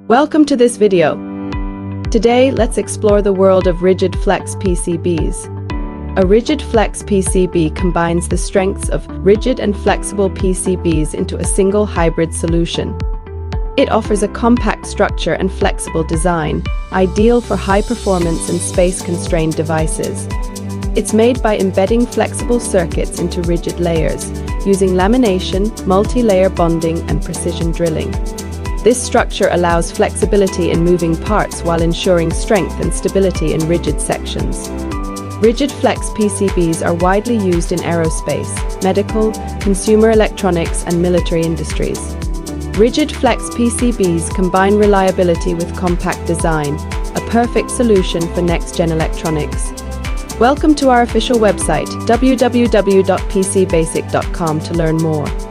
Welcome to this video. Today, let's explore the world of Rigid-Flex PCBs. A Rigid-Flex PCB combines the strengths of rigid and flexible PCBs into a single hybrid solution. It offers a compact structure and flexible design, ideal for high-performance and space-constrained devices. It's made by embedding flexible circuits into rigid layers, using lamination, multi-layer bonding, and precision drilling. This structure allows flexibility in moving parts while ensuring strength and stability in rigid sections. Rigid-Flex PCBs are widely used in aerospace, medical, consumer electronics, and military industries. Rigid-Flex PCBs combine reliability with compact design, a perfect solution for next-gen electronics. Welcome to our official website, www.pcbasic.com, to learn more.